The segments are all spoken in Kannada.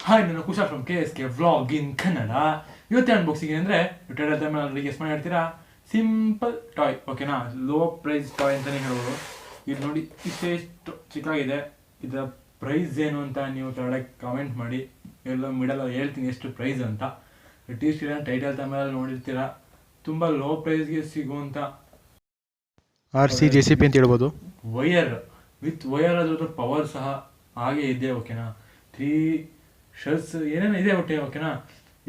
ಹಾಯ್, ನಾನು ಕುಶಾ from KSK vlog in Kannada. ಇವತ್ತೇ ಅನ್ಬಾಕ್ಸಿಂಗ್ ಅಂದರೆ ಟೈಟಲ್ ಟೈಮಲ್ಲಿ ಗೆಸ್ ಮಾಡಿ ಹೇಳ್ತೀರಾ. ಸಿಂಪಲ್ ಟಾಯ್, ಓಕೆನಾ? ಲೋ ಪ್ರೈಸ್ ಟಾಯ್ ಅಂತಲೇ ಹೇಳ್ಬೋದು. ಇದು ನೋಡಿ, ಇಷ್ಟೆಷ್ಟು ಚಿಕ್ಕಾಗಿದೆ. ಇದರ ಪ್ರೈಸ್ ಏನು ಅಂತ ನೀವು ಕೆಳಗಡೆ ಕಾಮೆಂಟ್ ಮಾಡಿ. ಎಲ್ಲ ಮಿಡಲಲ್ಲಿ ಹೇಳ್ತೀನಿ ಎಷ್ಟು ಪ್ರೈಸ್ ಅಂತ. ಅಟ್ಲೀಸ್ಟ್ ಟೈಟಲ್ ಟೈಮಲ್ಲಿ ನೋಡಿರ್ತೀರಾ. ತುಂಬ ಲೋ ಪ್ರೈಸ್ಗೆ ಸಿಗುವಂಥ RC JCB ಅಂತ ಹೇಳ್ಬೋದು. ವಯರ್ ವಿತ್ ವಯರ್, ಅದ್ರ ಪವರ್ ಸಹ ಹಾಗೆ ಇದೆ, ಓಕೆನಾ? 3 ಶರ್ಟ್ಸ್ ಏನೇನೋ ಇದೆ ಒಟ್ಟೆ, ಓಕೆನಾ?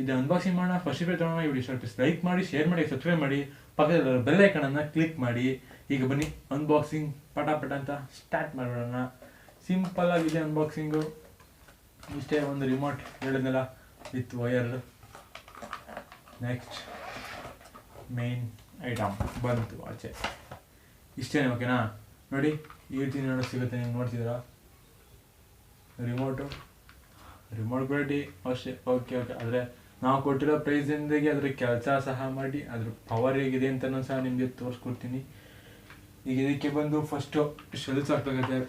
ಇದು ಅನ್ಬಾಕ್ಸಿಂಗ್ ಮಾಡೋಣ. ಫಸ್ಟ್ ತೊಗೊಳ್ಳೋಣ. ಈ ವಿಡಿಯೋ ಲೈಕ್ ಮಾಡಿ, ಶೇರ್ ಮಾಡಿ, ಸಬ್ಸ್ಕ್ರೈಬ್ ಮಾಡಿ, ಪಕ್ಕದ ಬೆಲ್ ಐಕನನ್ನು ಕ್ಲಿಕ್ ಮಾಡಿ. ಈಗ ಬನ್ನಿ ಅನ್ಬಾಕ್ಸಿಂಗ್ ಪಟ ಅಂತ ಸ್ಟಾರ್ಟ್ ಮಾಡೋಣ. ಸಿಂಪಲ್ ಆಗಿದೆ ಅನ್ಬಾಕ್ಸಿಂಗು. ಇಷ್ಟೇ, ಒಂದು ರಿಮೋಟ್ ಹೇಳಿದ್ನಲ್ಲ with wire. Next main item ಬಂತು ಆಚೆ. ಇಷ್ಟೇನೆ, ಓಕೆನಾ? ನೋಡಿ, ಈ ರೀತಿ ನೋಡೋ ಸಿಗುತ್ತೆ. ನೀವು ನೋಡ್ತಿದ್ದೀರಾ ರಿಮೋಟ್ ಕ್ವಾಲಿಟಿ ಅಷ್ಟೇ, ಓಕೆ. ಆದರೆ ನಾವು ಕೊಟ್ಟಿರೋ ಪ್ರೈಸಿಂದಾಗೆ ಅದ್ರ ಕೆಲಸ ಸಹ ಮಾಡಿ ಅದ್ರ ಪವರ್ ಹೇಗಿದೆ ಅಂತಲೂ ಸಹ ನಿಮಗೆ ತೋರಿಸ್ಕೊಡ್ತೀನಿ. ಈಗ ಇದಕ್ಕೆ ಬಂದು ಫಸ್ಟು ಶೆಲ್ಸ್ ಹಾಕ್ಬೇಕಾಗುತ್ತೆ.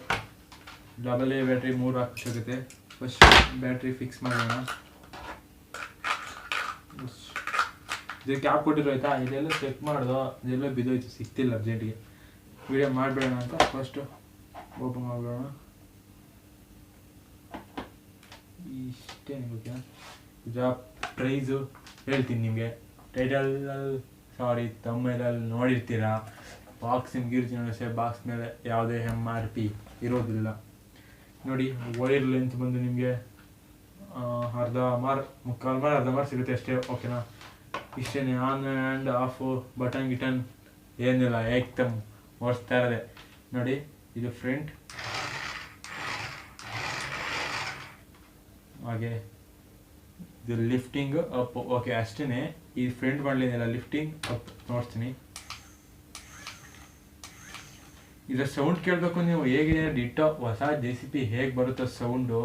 AA ಬ್ಯಾಟ್ರಿ 3 ಹಾಕಬೇಕಾಗುತ್ತೆ. ಫಸ್ಟ್ ಬ್ಯಾಟ್ರಿ ಫಿಕ್ಸ್ ಮಾಡೋಣ. ಇದಕ್ಕೆ ಕ್ಯಾಪ್ ಕೊಟ್ಟಿರೋ ಆಯ್ತಾ, ಇದೆಲ್ಲ ಚೆಕ್ ಮಾಡ್ದೋ, ಇದೆಲ್ಲ ಬಿದ್ದೋಯ್ತು, ಸಿಗ್ತಿಲ್ಲ ಅರ್ಜೆಂಟಿಗೆ. ವಿಡಿಯೋ ಮಾಡಿಬಿಡೋಣ ಅಂತ ಫಸ್ಟು ಓಪನ್ ಮಾಡಿಬಿಡೋಣ. ಇಷ್ಟೇ, ಓಕೆ. ಇದರ ಪ್ರೈಸು ಹೇಳ್ತೀನಿ ನಿಮಗೆ. ತಮ್ಮಲ್ಲಿ ನೋಡಿರ್ತೀರಾ. ಬಾಕ್ಸಿಂಗ್ ಗಿರ್ತೀನಿ, ಬಾಕ್ಸ್ ಮೇಲೆ ಯಾವುದೇ MRP ಇರೋದಿಲ್ಲ. ನೋಡಿ, ವೈರ್ ಲೆಂತ್ ಬಂದು ನಿಮಗೆ ಮುಕ್ಕಾಲು ಮಾರ್ ಸಿಗುತ್ತೆ ಅಷ್ಟೇ, ಓಕೆನಾ? ಇಷ್ಟೇ. ಆನ್ ಆ್ಯಂಡ್ ಆಫ್ ಬಟನ್ ಏನಿಲ್ಲ, ಏಕ್ದಮ್ ಓಡಿಸ್ತಾ ಇರೋದೆ. ನೋಡಿ, ಇದು ಫ್ರಂಟ್, ಹಾಗೆ ಇದು ಲಿಫ್ಟಿಂಗ್ ಅಪ್, ಓಕೆ ಅಷ್ಟೇ. ಈ ಫ್ರಂಟ್ ಮಾಡಲಿಲ್ಲ, ಲಿಫ್ಟಿಂಗ್ ಅಪ್ ನೋಡ್ತೀನಿ. ಇದರ ಸೌಂಡ್ ಕೇಳಬೇಕು ನೀವು. ಹೇಗಿದೆ ಡಿಟ್ಟೋ ಹೊಸ JCB ಹೇಗೆ ಬರುತ್ತೋ ಸೌಂಡು,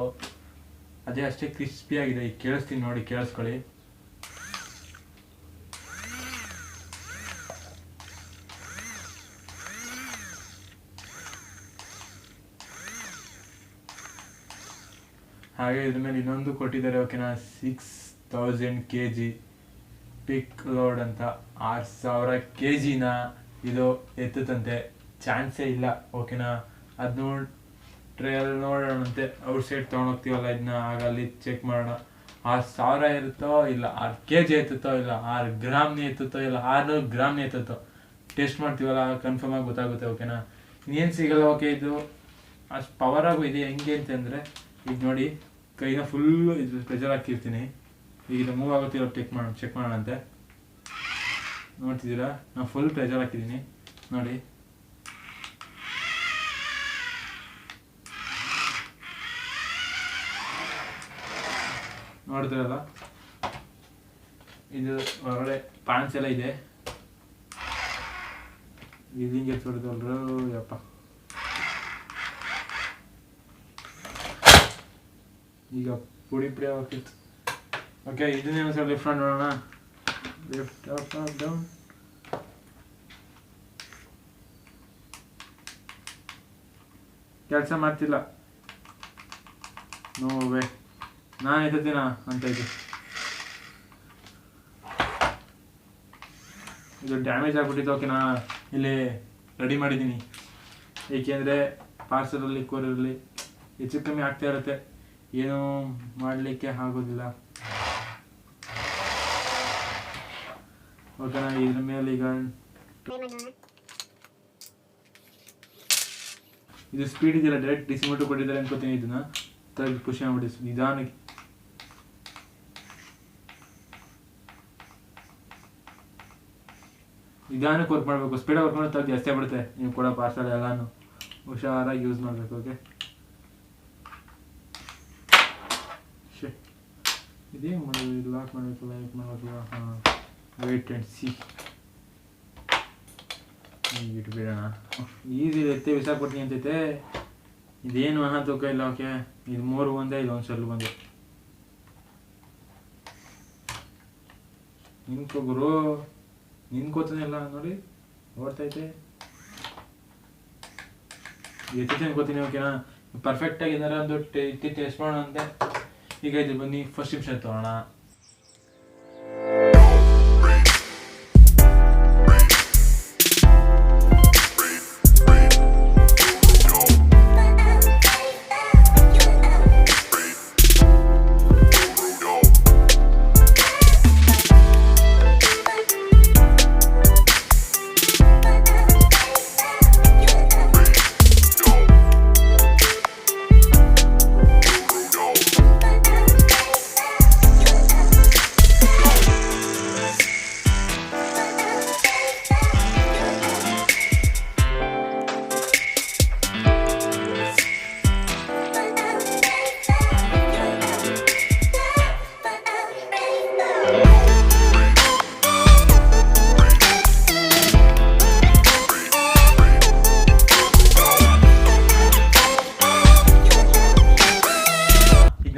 ಅದೇ ಅಷ್ಟೇ ಕ್ರಿಸ್ಪಿಯಾಗಿದೆ. ಈಗ ಕೇಳಿಸ್ತೀನಿ ನೋಡಿ, ಕೇಳಿಸ್ಕೊಳ್ಳಿ. ಹಾಗೆ ಇದ್ರ ಮೇಲೆ ಇನ್ನೊಂದು ಕೊಟ್ಟಿದ್ದಾರೆ, ಓಕೆನಾ? 6000 kg ಪಿಕ್ ಲೋಡ್ ಅಂತ. 6000 kgನ ಇದು ಎತ್ತುತ್ತಂತೆ, ಚಾನ್ಸೇ ಇಲ್ಲ, ಓಕೆನಾ? ಅದು ಟ್ರೈಯಲ್ಲಿ ನೋಡೋಣಂತೆ. ಔಟ್ ಸೈಡ್ ತೊಗೊಂಡೋಗ್ತೀವಲ್ಲ ಇದನ್ನ, ಆಗ ಅಲ್ಲಿ ಚೆಕ್ ಮಾಡೋಣ. 6000 ಇರುತ್ತೋ ಇಲ್ಲ 6 kg ಎತ್ತುತ್ತೋ ಇಲ್ಲ 6 ಗ್ರಾಮ್ನೇ ಎತ್ತುತ್ತೋ ಇಲ್ಲ 600 ಗ್ರಾಮ್ನೇ ಎತ್ತುತ್ತೋ ಟೆಸ್ಟ್ ಮಾಡ್ತೀವಲ್ಲ, ಕನ್ಫರ್ಮ್ ಆಗಿ ಗೊತ್ತಾಗುತ್ತೆ, ಓಕೆನಾ? ಇನ್ನೇನು ಸಿಗಲ್ಲ, ಓಕೆ. ಇದು ಅಷ್ಟು ಪವರ್ ಆಗು ಇದೆ. ಹೆಂಗೆ ಅಂತಂದರೆ, ಈಗ ನೋಡಿ, ಕೈನ ಫುಲ್ಲು ಇದು ಪ್ರೆಷರ್ ಹಾಕಿರ್ತೀನಿ. ಈಗ ಇದು ಮೂವ್ ಆಗುತ್ತಿರೋ ಚೆಕ್ ಮಾಡೋಣಂತೆ. ನೋಡ್ತಿದ್ದೀರಾ, ನಾನು ಫುಲ್ ಪ್ರೆಷರ್ ಹಾಕಿದ್ದೀನಿ ನೋಡಿ. ನೋಡ್ತಿರಲ್ಲ, ಇದು ಹೊರಗಡೆ ಪ್ಯಾನ್ಸ್ ಎಲ್ಲ ಇದೆ. ಇದು ಹಿಂಗೆ ತೊಡೆದಲ್ರು ಯಪ್ಪ. ಈಗ ಪುಡಿ ಆಗ್ತಿತ್ತು, ಓಕೆ. ಇದನ್ನೇನು ಸರ್ ಲಿಫ್ಟ್ ನೋಡೋಣ. Lift up down. ಕೆಲಸ ಮಾಡ್ತಿಲ್ಲ, ನೋವೇ. ನಾನು ಎತ್ತೀನ ಅಂತ ಇದು ಡ್ಯಾಮೇಜ್ ಆಗ್ಬಿಟ್ಟಿತ್ತು, ಓಕೆನಾ? ಇಲ್ಲಿ ರೆಡಿ ಮಾಡಿದ್ದೀನಿ. ಏಕೆಂದರೆ ಪಾರ್ಸಲಲ್ಲಿ ಕೊರಿಯರಲ್ಲಿ ಹೆಚ್ಚು ಕಮ್ಮಿ ಆಗ್ತಾ ಇರುತ್ತೆ, ಏನೂ ಮಾಡಲಿಕ್ಕೆ ಆಗೋದಿಲ್ಲ, ಓಕೆನಾ? ಇದ್ರ ಮೇಲೆ ಈಗ ಇದು ಸ್ಪೀಡ್ ಇದೆಯಲ್ಲ, ಡೈರೆಕ್ಟ್ ಡಿಸಿಮೋಟರ್ ಕೊಟ್ಟಿದ್ದಾರೆ ಅನ್ಕೋತೀನಿ. ಇದನ್ನ ತೆಗೆದು ಪುಷ್ ಮಾಡ್ಬಿಟ್ಟು ನಿಧಾನಕ್ಕೆ ವರ್ಕ್ ಮಾಡಬೇಕು. ಸ್ಪೀಡಾಗಿ ವರ್ಕ್ ಮಾಡೋದು ಜಾಸ್ತಿ ಆಗ್ಬಿಡುತ್ತೆ. ನೀವು ಕೂಡ ಪಾರ್ಸಲ್ ಎಲ್ಲಾನು ಹುಷಾರಾಗಿ ಯೂಸ್ ಮಾಡಬೇಕು, ಓಕೆ? ಇದೇ ಮಾಡೋದು, ಲಾಕ್ ಮಾಡಬೇಕು, ಲೈಕ್ ಮಾಡಬೇಕು. ಹಾಂ, ವೇಟ್ ಆ್ಯಂಡ್ ಸಿ. ಇಟ್ಟು ಬಿಡೋಣ. ಈಸಿ ಎತ್ತೆ ಬಿಸಾಕ್ಬಿಡ್ತೀನಿ ಅಂತೈತೆ. ಇದೇನು ತೂಕ ಇಲ್ಲ, ಓಕೆ? ಇದು 3 ಒಂದೇ, ಇದೊಂದು ಸೆಲ್ ಬಂದು ನಿನ್ಕೋಗುರು ನಿನ್ಕೋತಾನೆ ಇಲ್ಲ ನೋಡಿ, ಓಡ್ತೈತೆ. ಎತ್ತಿತ್ತು ಅನ್ಕೋತೀನಿ, ಓಕೆನಾ? ಪರ್ಫೆಕ್ಟಾಗಿ ಏನಾರ ಒಂದು ಟೆಸ್ಟ್ ಮಾಡೋಣ ಅಂತೆ. ಈಗ ಇದು ಬನ್ನಿ ಫಸ್ಟ್ ಇಂಪ್ರೆಷನ್ ತಗೋಣ.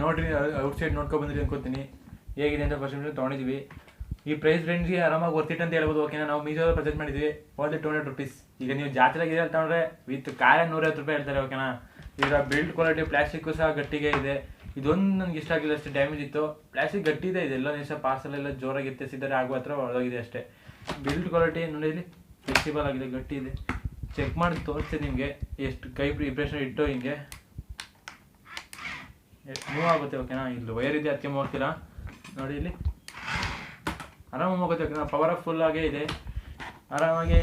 ನೋಡ್ರಿ, ಔಟ್ಸೈಡ್ ನೋಡ್ಕೊ ಬಂದ್ರಿ ಅನ್ಕೋತೀನಿ. ಹೇಗಿದೆ ಅಂತ ಫಸ್ಟ್ ತೊಗೊಂಡಿದ್ವಿ. ಈ ಪ್ರೈಸ್ ರೇಂಜ್ಗೆ ಆರಾಮಾಗಿ ವರ್ತಿಟ್ ಅಂತ ಹೇಳ್ಬೋದು. ಓಕೆನಾ, ನಾವು ಮೀಶೋದಲ್ಲಿ ಪರ್ಚೇಸ್ ಮಾಡಿದ್ವಿ. Only 200 rupees. ಈಗ ನೀವು ಜಾತ್ರೆಗೆ ಇದೆ ತಗೊಂಡ್ರೆ ವಿತ್ ಕಾಯ 150 ರೂಪಾಯಿ ಹೇಳ್ತಾರೆ. ಓಕೆನಾ, ಈಗ ಬಿಲ್ಡ್ ಕ್ವಾಲಿಟಿ ಪ್ಲಾಸ್ಟಿಕ್ಕು ಸಹ ಗಟ್ಟಿಗೆ ಇದೆ. ಇದೊಂದು ನನಗೆ ಇಷ್ಟ ಆಗಿಲ್ಲ, ಅಷ್ಟೇ ಡ್ಯಾಮೇಜ್ ಇತ್ತು. ಪ್ಲಾಸ್ಟಿಕ್ ಗಟ್ಟಿ ಇದೆ, ಇದೆಲ್ಲ ನಿಮಿಷ ಪಾರ್ಸಲ್ ಎಲ್ಲ ಜೋರಾಗಿ ಎತ್ತಿಸಿದ್ದಾರೆ, ಆಗುವ ಹತ್ರ ಒಳಗಿದೆ ಅಷ್ಟೇ. ಬಿಲ್ಡ್ ಕ್ವಾಲಿಟಿ ನೋಡಿ, ಫ್ಲೆಕ್ಸಿಬಲ್ ಆಗಿದೆ, ಗಟ್ಟಿ ಇದೆ. ಚೆಕ್ ಮಾಡಿ ತೋರಿಸ್ತೀನಿ ನಿಮಗೆ ಎಷ್ಟು ಕೈ ಇಂಪ್ರೆಷನ್ ಇಟ್ಟು ಹಿಂಗೆ ಎಷ್ಟು ಮೂವ್ ಆಗುತ್ತೆ. ಓಕೆನಾ, ಇಲ್ಲಿ ವೈರ್ ಇದೆ, ಅದಕ್ಕೆ ಮೂವ್ ಆಗ್ತೀರಾ ನೋಡಿ. ಇಲ್ಲಿ ಆರಾಮಾಗಿ ಹೋಗುತ್ತೆ. ಓಕೆನಾ, ಪವರ್ಫುಲ್ ಆಗೇ ಇದೆ, ಆರಾಮಾಗಿ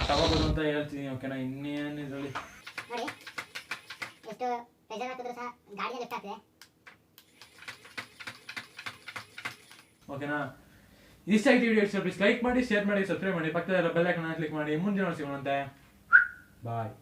ತಗೋಬೋದು ಅಂತ ಹೇಳ್ತೀನಿ. ಓಕೆನಾ, ಇನ್ನೇನು ಇದರಲ್ಲಿ ನೋಡಿ ಎಷ್ಟು ಪ್ರೆಷರ್ ಹಾಕಿದ್ರು ಸಹ ಗಾಡಿಯಲ್ಲಿ ಲಿಫ್ಟ್ ಆಗ್ತಿದೆ. ಓಕೆನಾ, ಇಷ್ಟ ಆಗಿ ವಿಡಿಯೋ ಪ್ಲೀಸ್ ಲೈಕ್ ಮಾಡಿ, ಶೇರ್ ಮಾಡಿ, ಸಬ್ಸ್ಕ್ರೈಬ್ ಮಾಡಿ, ಪಕ್ಕದಲ್ಲ ಬೆಲ್ ಐಕಾನ್ ಕ್ಲಿಕ್ ಮಾಡಿ. ಮುಂದಿನ ಸಿಗೋಣಂತೆ. ಬಾಯ್.